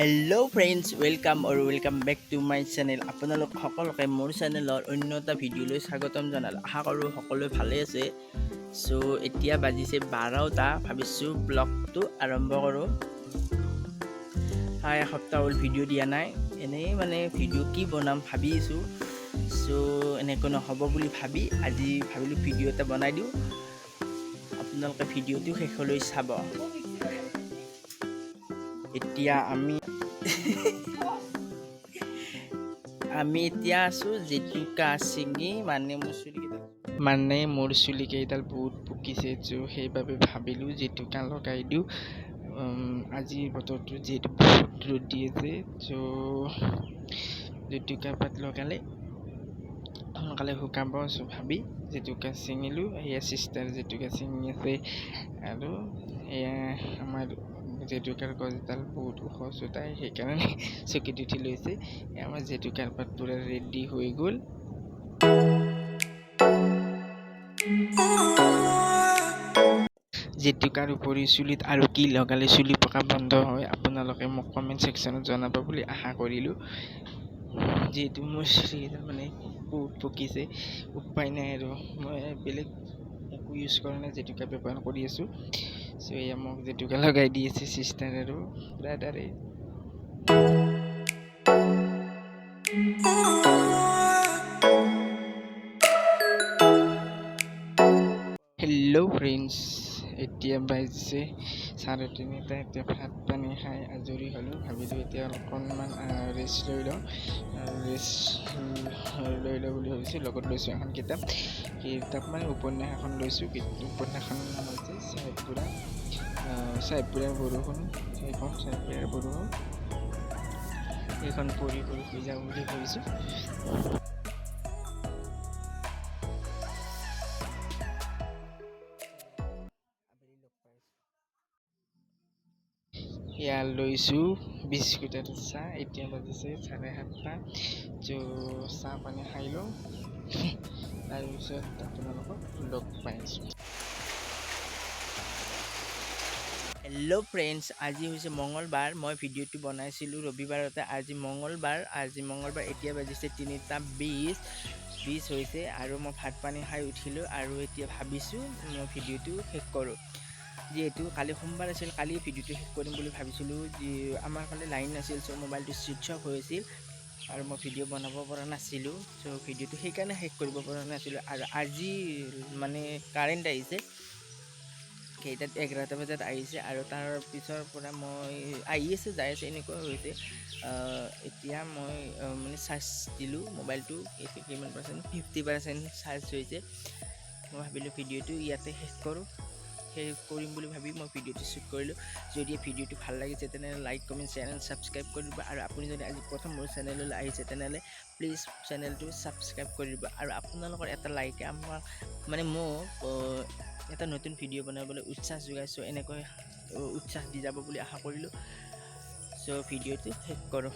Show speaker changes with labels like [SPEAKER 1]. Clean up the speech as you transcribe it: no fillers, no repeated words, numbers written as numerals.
[SPEAKER 1] Hello' friends welcome back to my channel. আপোনালোক সকলোকে মোৰ চেনেলৰ অন্য এটা ভিডিঅ'লৈ স্বাগতম জনালোঁ। আশা কৰোঁ সকলোৱে ভালে আছে। চ' এতিয়া বাজিছে 12টা। ভাবিছোঁ ব্লগটো আৰম্ভ কৰোঁ। এসপ্তাহ হ'ল ভিডিঅ' দিয়া নাই। এনেই মানে ভিডিঅ' কি বনাম ভাবি আছোঁ। চ' এনেকৈ নহ'ব বুলি ভাবি আজি ভাবিলোঁ ভিডিঅ' এটা বনাই দিওঁ। আপোনালোকে ভিডিঅ'টো শেষলৈ চাব। এতিয়া আমি এতিয়া আছোঁ জেতুকা ছিঙি মানে মোৰ চুলিকেইডাল বহুত পকিছে, সেইবাবে ভাবিলোঁ জেতুকা লগাই দিওঁ। আজিৰ বতৰটো যিহেতু বহুত ৰ'দ দি আছে, জেতুকা পাত লগালে সোনকালে শুকাব ভাবি জেতুকা ছিঙিলোঁ। এয়া চিষ্টাৰ জেতুকা ছিঙি আছে আৰু এয়া আমাৰ জেতুকাৰ গছডাল বহুত ওখ তাই সেইকাৰণে চকীত উঠি লৈছে। আমাৰ জেতুকাৰ পাত পুৰা ৰেডি হৈ গ'ল। জেতুকাৰ উপৰি চুলিত আৰু কি লগালে চুলি পকা বন্ধ হয়, আপোনালোকে মোক কমেণ্ট ছেকশ্যনত জনাব বুলি আশা কৰিলোঁ। যিহেতু মোৰ চুলিকেইডাল মানে বহুত পকিছে, উপায় নাই আৰু মই বেলেগ একো ইউজ কৰা নাই, জেতুকা ব্যৱহাৰ কৰি আছোঁ। এয়া মোক জেতুকা লগাই দি আছে চিষ্টাৰ আৰু ব্ৰাদাৰে। হেল্ল' ফ্ৰেণ্ডছ, এতিয়া বাজিছে 3:30। এতিয়া ভাত পানী খাই আজৰি হ'লোঁ। ভাবিলোঁ এতিয়া অকণমান ৰেষ্ট লৈ লওঁ বুলি ভাবিছোঁ। লগত লৈছোঁ এখন কিতাপ মানে উপন্যাস এখন লৈছোঁ। উপন্যাসখনৰ নাম হৈছে চাহেবপুৰাৰ বৰষুণ। সেইখন পঢ়ি শুই যাওঁ বুলি ভাবিছোঁ। এয়া লৈছোঁ বিস্কুট আৰু চাহ। এতিয়া বাজিছে 7:30। চাহ পানী খাই লওঁ, তাৰপিছত আপোনালোকক লগ পাই আছোঁ। হেল্ল' ফ্ৰেণ্ডছ, আজি হৈছে মঙলবাৰ। মই ভিডিঅ'টো বনাইছিলোঁ ৰবিবাৰতে। আজি মঙলবাৰ। এতিয়া বাজিছে 3:20 হৈছে আৰু মই ভাত পানী খাই উঠিলোঁ আৰু এতিয়া ভাবিছোঁ মই ভিডিঅ'টো শেষ কৰোঁ। যিহেতু কালি সোমবাৰ আছিল, কালি ভিডিঅ'টো শেষ কৰিম বুলি ভাবিছিলোঁ। আমাৰ ফালে লাইন নাছিল, মোবাইলটো ছুইচ অফ হৈ আছিল আৰু মই ভিডিঅ' বনাব পৰা নাছিলোঁ। ভিডিঅ'টো সেইকাৰণে শেষ কৰিব পৰা নাছিলোঁ। আৰু আজি মানে কাৰেণ্ট আহিছে, কেইটাত 11টা বজাত আহিছে আৰু তাৰ পিছৰ পৰা মই আহি আছে যাই আছে এনেকুৱা হৈছে। এতিয়া মই মানে চাৰ্জ দিলোঁ মোবাইলটো, কিমান পাৰ্চেণ্ট 50% চাৰ্জ হৈছে। মই ভাবিলোঁ ভিডিঅ'টো ইয়াতে শেষ কৰিম বুলি ভাবি মই ভিডিঅ'টো শ্বুট কৰিলোঁ। যদি ভিডিঅ'টো ভাল লাগিছে তেনেহ'লে লাইক কমেণ্ট চেনেল ছাবস্ক্ৰাইব কৰি দিব। আৰু আপুনি যদি আজি প্ৰথম মোৰ চেনেললৈ আহিছে তেনেহ'লে প্লিজ চেনেলটো ছাবস্ক্ৰাইব কৰি দিব। আৰু আপোনালোকৰ এটা লাইকে আমাক মানে মোক এটা নতুন ভিডিঅ' বনাবলৈ উৎসাহ যোগাইছোঁ, এনেকৈ উৎসাহ দি যাব বুলি আশা কৰিলোঁ। ভিডিঅ'টো শেষ কৰোঁ।